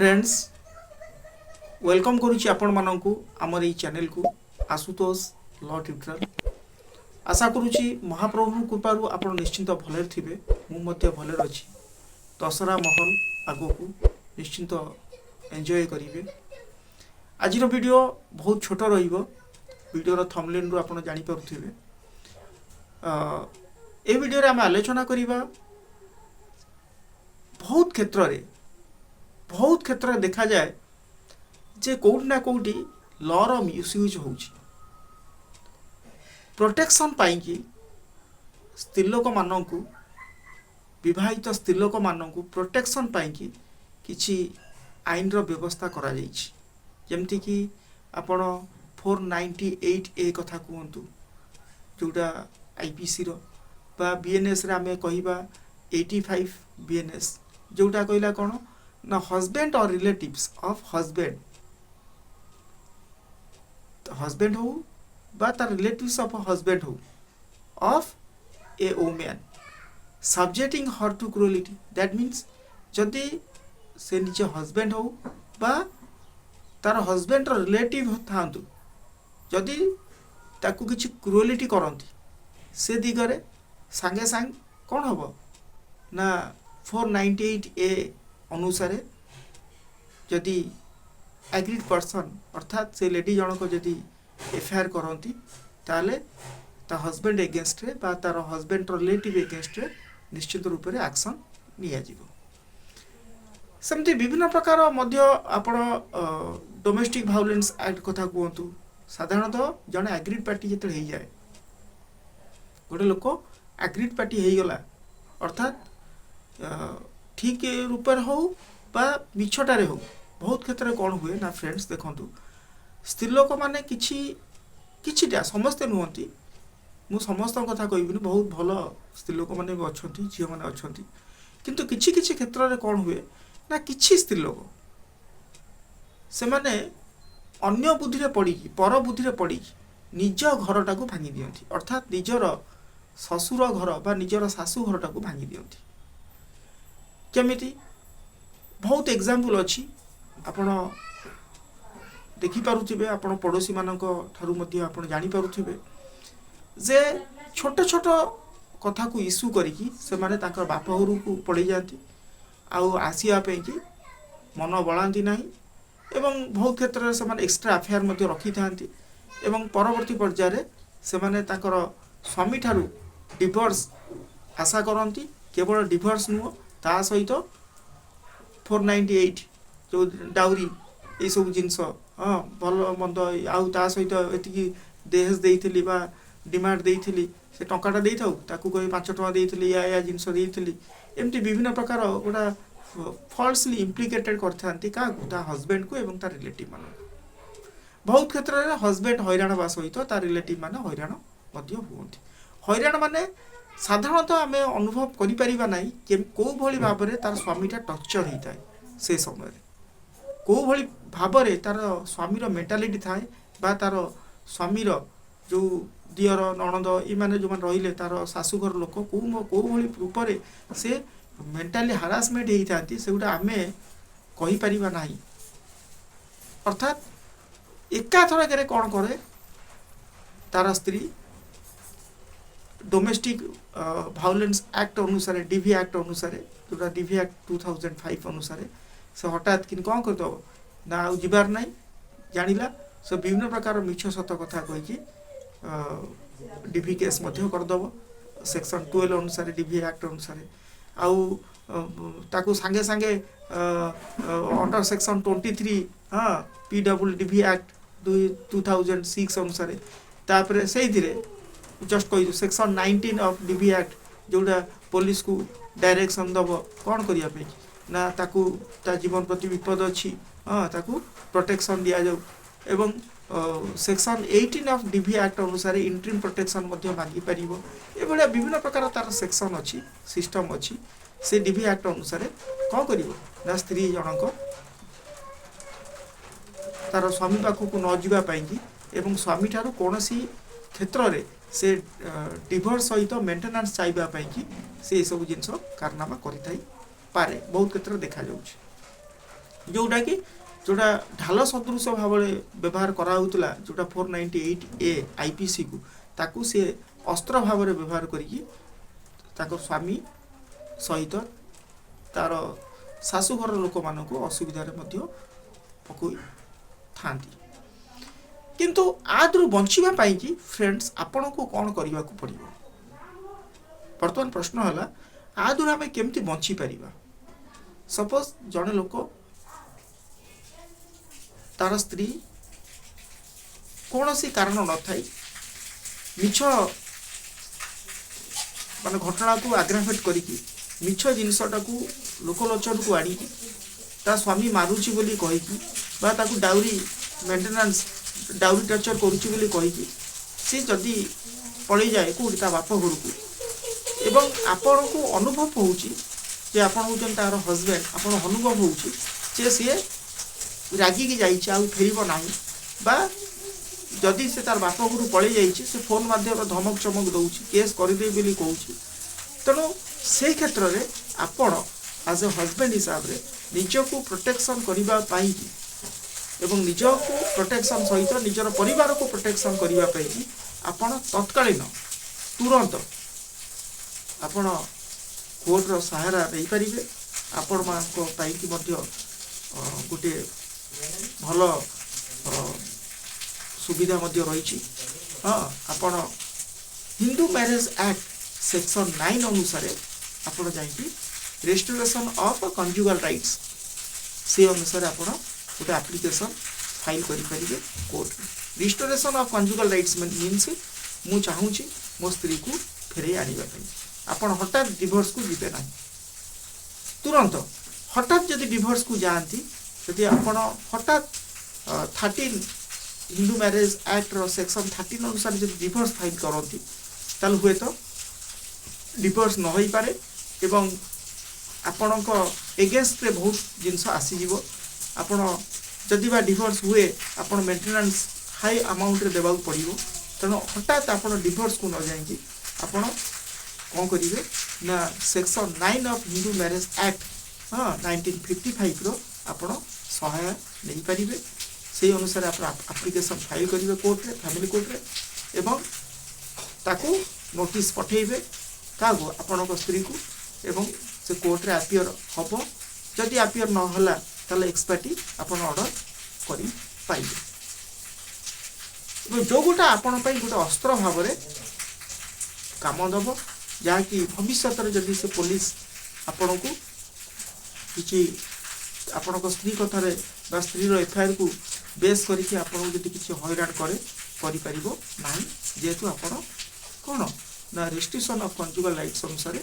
Friends welcome करुच्ची आपण मानू आमर ये चैनल को आशुतोष लॉ ट्यूटोरियल आशा करुच्ची महाप्रभु कृपारू आप निश्चिंत भले थे मुझे भले अच्छी दशहरा महल आग को निश्चिंत एंजॉय करेंगे। आज वीडियो बहुत छोट रीडियोर थंबनेल आप जापे ए वीडियो आम आलोचना करवा बहुत क्षेत्र देखा जाए जे कोउट ना कोउटी लॉर मिसयूज हो प्रोटेक्शन पाई कि स्त्रीलोक मानू विवाहित स्त्रीलोक मानू प्रोटेक्शन पाई कि किछि आईन रो व्यवस्था करा जाइछि जेमति कि आपण 498 ए कथा कहतु जोटा आईपीसी रो बा बीएनएस रे आमे कहिबा 85 बीएनएस जोटा कहला कोन ना हस्बैंड और रिलेटिव्स ऑफ हस्बैंड हो बा तार रिलेटिव्स ऑफ हस्बैंड हो of a woman subjecting her to cruelty that means जदि से निज हस्बैंड हो बा तार हस्बैंड रो रिलेटिव थांतु जदि ताकू किछि क्रुएलिटी करंती से दिगरे सांगे सांग कोन हबो ना 498 ए अनुसार जदि एग्रीड पर्सन अर्थात से लेडी जनक जदि एफआईआर करती ताले ता हस्बैंड एगेंस्ट रे बा तार हस्बैंड रिलेटिव एगेंस्ट रे निश्चित रूप से एक्शन निया जीवो। सेमती विभिन्न प्रकार मध्य आपण डोमेस्टिक वायलेंस एक्ट कथा कहतु साधारणतः जने एग्रीड पार्टी जते हो जाए गोटे लोक एग्रीड पार्टी हो गला अर्थात ठीक रूप हो बा मिछटारे हो बहुत क्षेत्र में कौन हुए ना फ्रेंड्स देखंतु स्त्रीलोक माने किछिटा समस्ते नुहंती मु समस्त कथा कहबिनी बहुत भल स्त्रीलोक माने भी अछंती झियो माने अछंती किंतु किछि किछि क्षेत्र में कौन हुए ना किछि स्त्रीलोक से माने अन्य बुद्धि रे पड़ी पर बुद्धि रे पड़ी निज घरटा को भांगी दियंती अर्थात निजर ससुर घर बा निजर सासू घरटा को भांगी दियंती केमिति बहुत एग्जाम्पल अच्छी आपण देखि पारुथिबे आपण पड़ोसी मानक ठारू मध्य आपण जानि पारुथिबे जे छोट छोट कथा को इश्यू करिकि से माने ताकर बाप घर को पड़ी जाती आउ आसिया पे कि मन बळांती नाही एवं बहुत क्षेत्र में से माने एक्स्ट्रा अफेयर मध्य रखि थांती एवं परवर्ती पर्याय रे से माने ताकर स्वामी ठारू डिवोर्स आशा करंती केवल डिवोर्स नुह ता सहित 498 जो डाउरी ये सब जिनस हाँ भल मंद आउ ता सहित एतिकी देहेज देइथिली बा डिमांड देइथिली से टंकाटा देइ थाउ ताकू कहि 5 टका देइथिली या जिनस देइथिली एमती विभिन्न प्रकार गोटा फॉल्सली इम्प्लिकेटेड करथांती का ता हस्बैंड को एवं ता रिलेटिव मान बहुत क्षेत्र में हस्बैंड हैरान बा सहित ता रिलेटिव मान हैरान मध्य हुअंती हैरान माने साधारणतः आम अनुभव करिपरिबा नाही कि को भली भाव में तार स्वामीटा टर्चर होता है से समय को भली भाव में तार स्वामीर मेंटालिटी थाए बा तार स्वामीर जो दियर नणंद ये माने जो मान रहिले तार सासुघर लोक को भली रूप से मेंटाली हारासमेंट होता सेगुटा आम कहि परिबा नाही अर्थात एका थरक कौन करे तार स्त्री डोमेस्टिक वायलेंस एक्ट अनुसार डीवी एक्ट अनुसार जोटा डीवी एक्ट 2005 अनुसार से हठात कि कौन कर दब ना आउ जीवार ना जानिला से विभिन्न प्रकार मिछ सत कथा कही डीवी केस करदब सेक्शन 12 अनुसार डीवी एक्ट अनुसार आउ ताकू सांगे सांगे अंडर सेक्शन 23 हाँ पीडब्ल्यूडीवी एक्ट 2006 अनुसार तापर से जस्ट कही सेक्शन 19 ऑफ डीवी एक्ट जोटा पुलिस को डायरेक्शन दब कौन करने ना ताकू ता जीवन प्रति विपद अच्छी हाँ ताकू प्रोटेक्शन दिया जाऊ एवं सेक्शन 18 ऑफ डीवी एक्ट अनुसार इंटरिम प्रोटेक्शन मांगी पार ये विभिन्न प्रकार तार सेक्शन अच्छी सिस्टम अच्छी से डीवी एक्ट अनुसार कौन कर ना स्त्री जनक तार स्वामी पाखक न जावाई एवं स्वामी ठारू कौन क्षेत्र में से डिवोर्स सहित मेंटेनेंस चाहिए कि से सब जिनस कारनामा करें पारे बहुत क्षेत्र देखा जाउछि। जोटा कि जोटा ढाल सदृश भाव व्यवहार कराला जोटा 498A आईपीसी को ताकू सी अस्त्र भाव व्यवहार करी स्वामी सहित तार शाशुघर लोक मान असुविधार पकई था किंतु आदरू बचाई कि फ्रेंड्स आपण को कौन करने को पड़ो बर्तमान प्रश्न है आदरू आम केमती बची पार सपोज जड़े लोक तार स्त्री कौन सी कारण न थाई मिछ मान घटना को आग्रावेट करिकी मिछ जिनसटा को लोकलोचन को आनी ता स्वामी मारुची बोली कहीकि बा ताकू डाउरी मेंटेनेंस डाउरी टर्चर करुची बोली कहीकि सी जदि पलि जाए कोठी ता बाप घर को एवं आपण को अनुभव होउची जे आपण होचन तार हस्बैंड आपण अनुभव होउची जे सी रागी की जाइए आउ फेरब ना बा जदि से तार बाप घर पलि जाइए से फोन माध्यम धमक चमक दौर केस करदे बोली कहूँ तेणु से क्षेत्र में आपण एज ए हस्बैंड हिसाब से निजक प्रोटेक्शन करने एवं निज को प्रोटेक्शन सहित निजर परिवार को प्रोटेक्शन करने आपण तत्कालीन तुरंत आपण कोर्टर सहारा नहीं पारे आपण मानी गोटे भल सुविधा रही हाँ आपण हिंदू मैरेज एक्ट सेक्शन 9 अनुसार आपण जाइए रेस्टोरेशन ऑफ कंजुगल राइट्स से अनुसार आपण गोटे एप्लिकेशन फाइल करें court restoration of conjugal rights means मु चाहूँगी मो स्त्री को फेरे आने आपण हठात डिवोर्स को जीवे ना तुरंत हठात जदि डिवोर्स को जाती जदि आपण हठात 13 हिंदू मैरेज एक्ट रो सेक्शन 13 अनुसार जब डिवोर्स फाइल करती ताल हुए तो डिवोर्स न हो पारे एवं आपण एगेंस्ट रे बहुत जिनस आसीज आपण जदि बा डिवोर्स हुए आपण मेंटेनेंस हाई अमाउंट रे देबा पड़ो तेणु हठात आपण डिवोर्स को न जाइए आपण कौन करेंगे ना section 9 of Hindu marriage act हाँ 1955 रो आपण सहाय नहीं पारे से अनुसार एप्लिकेशन फाइल करेंगे कोर्ट रे फैमिली कोर्ट रे एवं ताकू नोटिस पठेबे क्या आपण स्त्री को एवं से कोर्ट रे अपियर हम जदि अपियर न होला ताले एक्सपर्टी आपण ऑर्डर करि पाइबे जो गोटा आपण पई गोटे अस्त्र भाव में काम दब जहाँकि भविष्य जदि से पुलिस आपण को किसी आपण स्त्री कथार स्त्री एफआईआर को बेस करके आपको जब किसी हैरान करे ना जेहेतु आपण कौन ना रेस्ट्रिक्शन ऑफ कंजुगल राइट्स अनुसार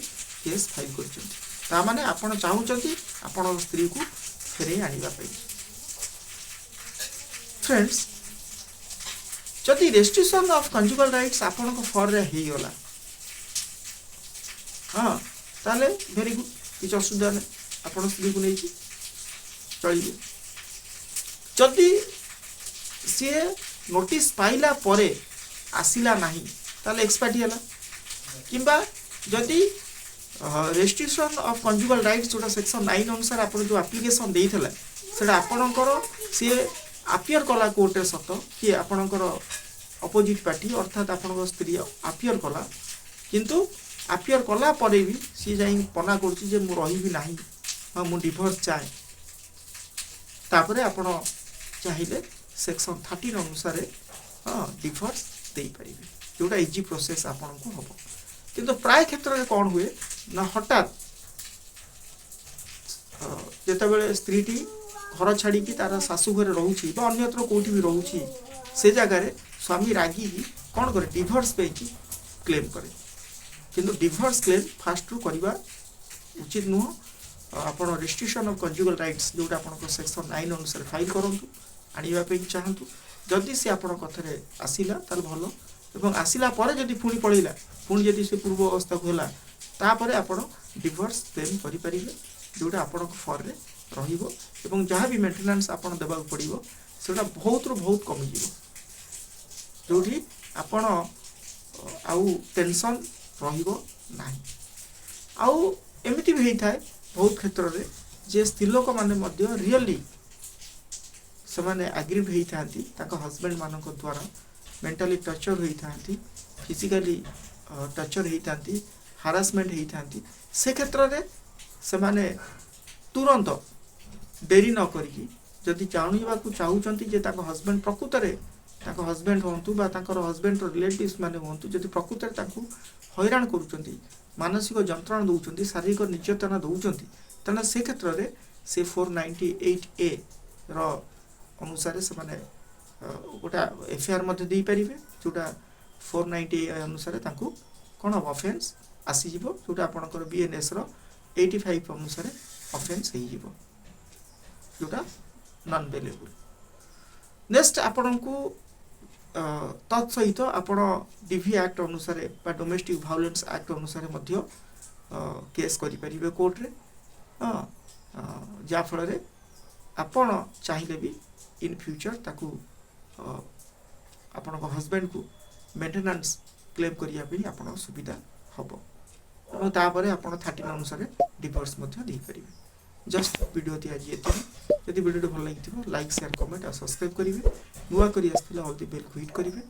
केस फाइल कर माने आपण चाहूँगी आपण स्त्री को फेरे आनिबा पई फ्रेंड्स जदि रेस्ट्रिक्शन ऑफ कंजुगल राइट्स आपण को फॉर रे हे गला हाँ ताले वेरी गुड किसी असुविधा नहीं आपण स्त्री को नहीं चलिए जदि सी नोटिस पाइला परे आसिला नहीं ताले एक्सपायरी है किंबा जदि रेस्ट्रिक्शन ऑफ कंजुगल राइट्स जोटा सेक्शन 9 अनुसार आप जो एप्लिकेशन देइथला सेटा आपणकर सी अपियर कला कोर्ट सत कि आपणकर अपोजिट पार्टी अर्थात आपण स्त्री अपियर कला किंतु अपियर कला परे भी सी जाई पना करछि जे मु रहिबी नाही हाँ मु डिवोर्स चाहे तापरे आपण चाहिए सेक्शन 13 अनुसार हाँ डिवोर्स दे पारे जोटा इजी प्रोसेस आपण को हम किंतु प्राय क्षेत्र में कौन हुए ना हठात जिते स्त्रीटी घर छाड़ी तार शाशु घर रोचे अन्यत्र कौटी भी रोचे से जगार स्वामी रागी कौन करे डिवोर्स पे क्लेम करे किंतु डिवोर्स क्लेम फास्ट रू करवा उचित नुह आपण रेस्ट्रिक्शन ऑफ कंजुगल राइट्स जोटा आपण सेक्शन 9 अनुसार फाइल करंतु आनिबा पे चाहतु जदि से आपण कथरे आसिला ताल भलो एवं आसिला परे जदि पुणी पळैला पुणी जदि से पूर्व अवस्था को होला तापरे आपण डिवोर्स क्लेम करि परिबे जोटा आपण फॉर रे रहिबो एवं जहाँ भी मेंटेनेंस आपण देबा पड़िबो सेटा बहुत रु बहुत कमी जिवो जोठी आपण आउ टेंशन रहिबो नाही आउ एमिति भी थाए बहुत क्षेत्र रे जे स्त्री लोक माने मध्य रियली से माने एग्रीव होई थांती ताको हस्बैंड मानक द्वारा मेंटली टर्चर होई थांती फिजिकली टर्चर होई थांती हारासमेंट होई थांती से क्षेत्र रे से माने तुरंत डेरी न करी जदि जाणिबा को चाहूचंती जे ताको हस्बैंड प्रकृत रे ताको हस्बैंड होंतु बा ताकर हस्बैंड रिलेटिव्स माने होंतु जदि प्रकृत रे ताको हैरान करूचंती मानसिक जंत्रणा दउचंती शारीरिक निर्यातना दउचंती तने से क्षेत्र रे से 498A रो अनुसार से माने गोटा एफआईआर मध्ये देई परिबे जोटा 498 अनुसार ताको कोन ऑफेंस आसी जिवो जोटा आपनकर बीएनएस रो 85 अनुसार ऑफेंस हेई जिवो जोटा नॉन बेलेबल नेक्स्ट आपनकू तत् सहित आपण डीवी एक्ट अनुसार बा डोमेस्टिक वायलेंस एक्ट अनुसार मध्ये केस करि परिबे कोर्ट रे जा फल रे आपण चाहिले भी इन फ्यूचर ताकू आपण हस्बैंड को मेंटेनेंस क्लेम करिया पे आपण सुविधा हबो और तापरे आपण 13 अनुसार डिवोर्स मध्ये दे परिबे जस्ट वीडियो ती आज एते यदि वीडियो भल लागिथिबो लाइक शेयर कमेंट और सब्सक्राइब करिवे नुवा करी आस्थिले ऑल द बेल को हिट करिवे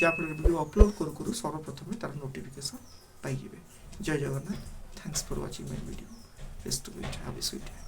जा पर वीडियो अपलोड करू सर्वप्रथम तार नोटिफिकेशन पाइबे जय Jagannath thanks for watching my video best to it have a sweet